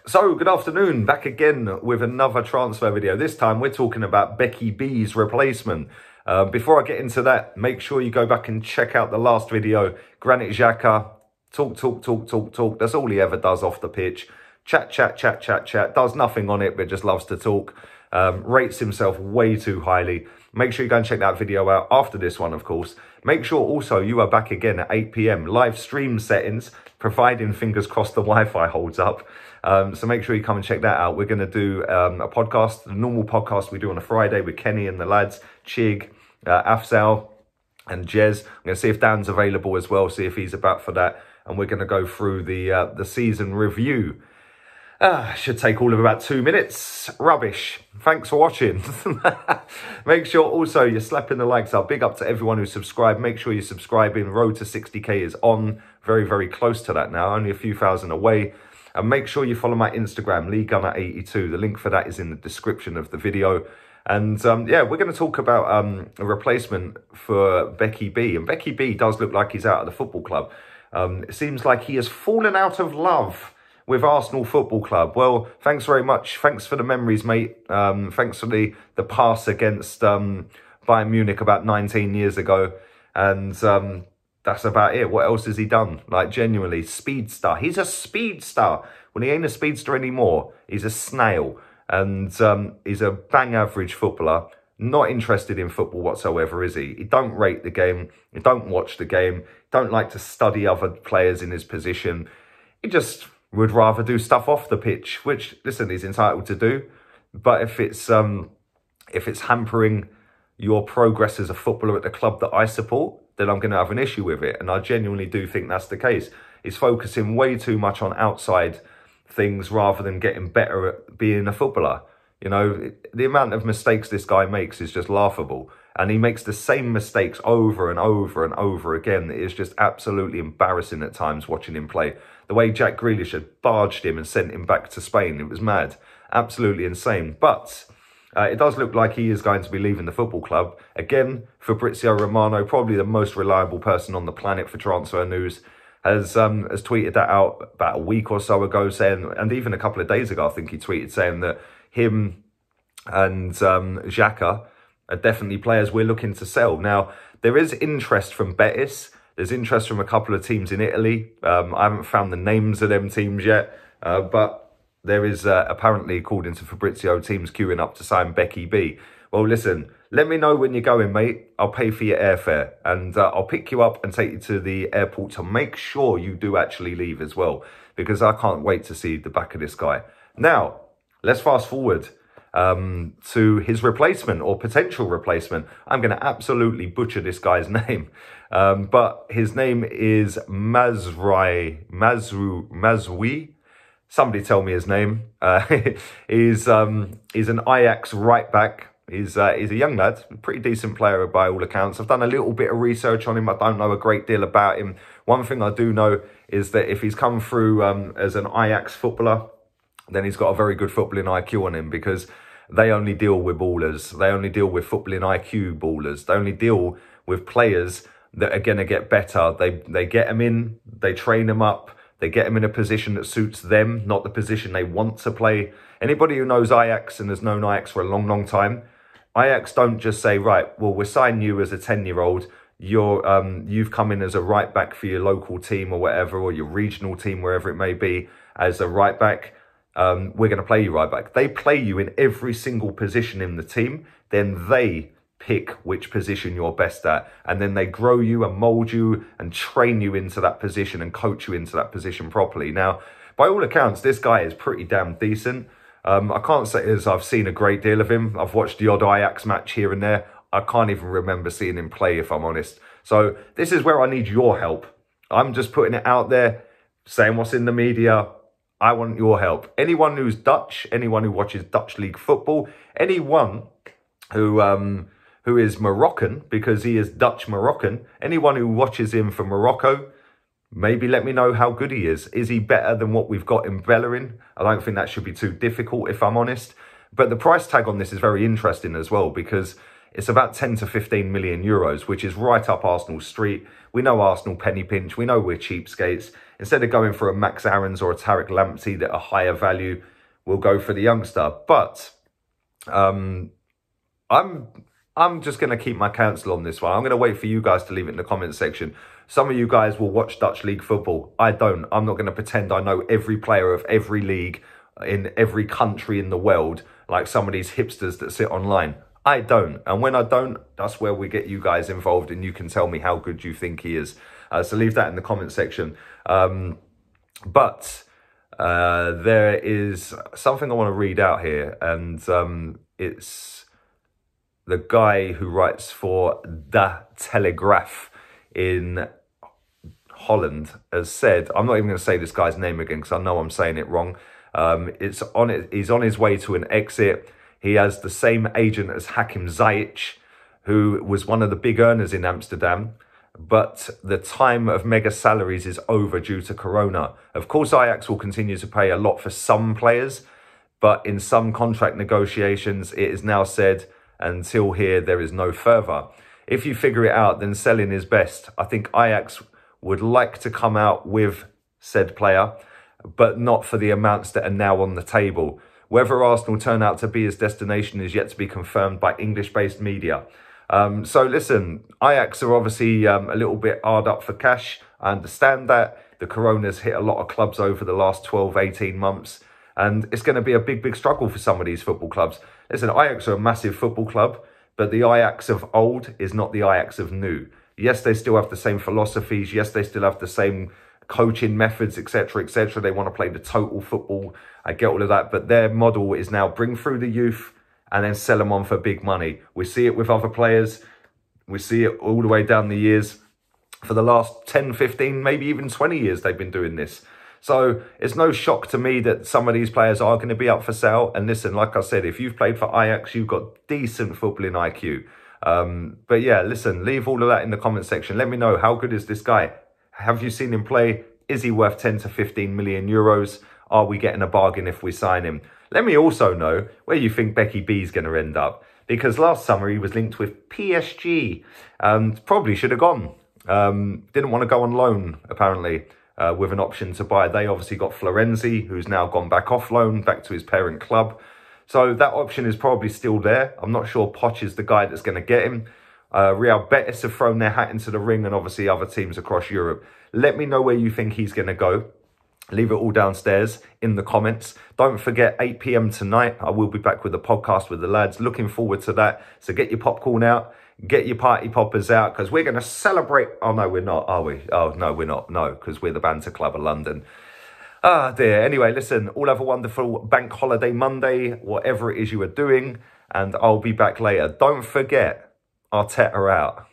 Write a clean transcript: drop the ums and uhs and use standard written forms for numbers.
So, good afternoon, back again with another transfer video. This time we're talking about Beccy B's replacement. Before I get into that, make sure you go back and check out the last video. Granit Xhaka, talk. That's all he ever does off the pitch. Chat. Does nothing on it, but just loves to talk. Rates himself way too highly. Make sure you go and check that video out after this one, of course. Make sure also you are back again at 8 PM. Live stream settings, providing, fingers crossed, the Wi-Fi holds up. So make sure you come and check that out. We're going to do a podcast, the normal podcast we do on a Friday with Kenny and the lads, Chig, Afzal and Jez. I'm going to see if Dan's available as well, see if he's about for that. And we're going to go through the season review. Should take all of about 2 minutes. Rubbish. Thanks for watching. Make sure also you're slapping the likes up. Big up to everyone who subscribed. Make sure you're subscribing. Road to 60k is on. Very, very close to that now. Only a few thousand away. And make sure you follow my Instagram, LeeGunner82. The link for that is in the description of the video. And yeah, we're going to talk about a replacement for Beccy B. And Beccy B does look like he's out of the football club. It seems like he has fallen out of love with Arsenal Football Club. Well, thanks very much. Thanks for the memories, mate. Thanks for the pass against Bayern Munich about 19 years ago. And that's about it. What else has he done? Like, genuinely, speedster. He's a speedster. When he ain't a speedster anymore, he's a snail. And he's a bang average footballer. Not interested in football whatsoever, is he? He don't rate the game. He don't watch the game. Don't like to study other players in his position. He just would rather do stuff off the pitch, which, listen, he's entitled to do. But if it's hampering your progress as a footballer at the club that I support, then I'm going to have an issue with it. And I genuinely do think that's the case. He's focusing way too much on outside things rather than getting better at being a footballer. You know, the amount of mistakes this guy makes is just laughable. And he makes the same mistakes over and over again. It is just absolutely embarrassing at times watching him play. The way Jack Grealish had barged him and sent him back to Spain, it was mad. Absolutely insane. But it does look like he is going to be leaving the football club. Again, Fabrizio Romano, probably the most reliable person on the planet for transfer news, has tweeted that out about a week or so ago, saying, and even a couple of days ago, I think he tweeted saying that him and Xhaka are definitely players we're looking to sell. Now, there is interest from Betis. There's interest from a couple of teams in Italy. I haven't found the names of them teams yet, but there is apparently, according to Fabrizio, teams queuing up to sign Beccy B. Well, listen, let me know when you're going, mate. I'll pay for your airfare and I'll pick you up and take you to the airport to make sure you do actually leave as well, because I can't wait to see the back of this guy. Now, let's fast forward to his replacement or potential replacement. I'm going to absolutely butcher this guy's name. But his name is Mazraoui. Somebody tell me his name. He's an Ajax right back. He's a young lad, pretty decent player by all accounts. I've done a little bit of research on him. I don't know a great deal about him. One thing I do know is that if he's come through as an Ajax footballer, then he's got a very good footballing IQ on him, because they only deal with ballers. They only deal with footballing IQ ballers. They only deal with players that are going to get better. They get them in, they train them up, they get them in a position that suits them, not the position they want to play. Anybody who knows Ajax and has known Ajax for a long time, Ajax don't just say, right, well, we're signing you as a 10-year-old. You've come in as a right back for your local team or whatever, or your regional team, wherever it may be, as a right back. We're going to play you right back. They play you in every single position in the team. Then they pick which position you're best at. And then they grow you and mold you and train you into that position and coach you into that position properly. Now, by all accounts, this guy is pretty damn decent. I can't say as I've seen a great deal of him. I've watched the odd Ajax match here and there. I can't even remember seeing him play, if I'm honest. So this is where I need your help. I'm just putting it out there, saying what's in the media. I want your help. Anyone who's Dutch, anyone who watches Dutch league football, anyone who is Moroccan, because he is Dutch Moroccan, anyone who watches him from Morocco, maybe let me know how good he is. Is he better than what we've got in Bellerin? I don't think that should be too difficult, if I'm honest. But the price tag on this is very interesting as well, because it's about 10 to 15 million euros, which is right up Arsenal's street. We know Arsenal penny pinch. We know we're cheapskates. Instead of going for a Max Aarons or a Tariq Lamptey that are higher value, we'll go for the youngster. But I'm just going to keep my counsel on this one. I'm going to wait for you guys to leave it in the comment section. Some of you guys will watch Dutch league football. I don't. I'm not going to pretend I know every player of every league in every country in the world like some of these hipsters that sit online. I don't. And when I don't, that's where we get you guys involved and you can tell me how good you think he is. So leave that in the comment section. But there is something I want to read out here. And it's the guy who writes for De Telegraaf in Holland has said, I'm not even going to say this guy's name again because I know I'm saying it wrong. He's on his way to an exit. He has the same agent as Hakim Ziyech, who was one of the big earners in Amsterdam. But the time of mega salaries is over due to Corona. Of course, Ajax will continue to pay a lot for some players, but in some contract negotiations, it is now said, until here, there is no further. If you figure it out, then selling is best. I think Ajax would like to come out with said player, but not for the amounts that are now on the table. Whether Arsenal turn out to be his destination is yet to be confirmed by English-based media. So listen, Ajax are obviously a little bit hard up for cash. I understand that. The Corona's hit a lot of clubs over the last 12, 18 months. And it's going to be a big, big struggle for some of these football clubs. Listen, Ajax are a massive football club, but the Ajax of old is not the Ajax of new. Yes, they still have the same philosophies. Yes, they still have the same coaching methods, etc., etc. They want to play the total football. I get all of that. But their model is now bring through the youth and then sell them on for big money. We see it with other players. We see it all the way down the years. For the last 10, 15, maybe even 20 years, they've been doing this. So it's no shock to me that some of these players are going to be up for sale. And listen, like I said, if you've played for Ajax, you've got decent footballing IQ. But yeah, listen, leave all of that in the comment section. Let me know, how good is this guy? Have you seen him play? Is he worth 10 to 15 million euros? Are we getting a bargain if we sign him? Let me also know where you think Beccy B is going to end up. Because last summer he was linked with PSG and probably should have gone. Didn't want to go on loan, apparently, with an option to buy. They obviously got Florenzi, who's now gone back off loan, back to his parent club. So that option is probably still there. I'm not sure Poch is the guy that's going to get him. Real Betis have thrown their hat into the ring, and obviously other teams across Europe. Let me know where you think he's going to go. Leave it all downstairs in the comments. Don't forget, 8 p.m. tonight, I will be back with a podcast with the lads. Looking forward to that. So get your popcorn out. Get your party poppers out, because we're going to celebrate. Oh, no, we're not, are we? Oh, no, we're not. No, because we're the Banter Club of London. Ah, dear. Anyway, listen, all have a wonderful bank holiday Monday, whatever it is you are doing. And I'll be back later. Don't forget, Arteta out.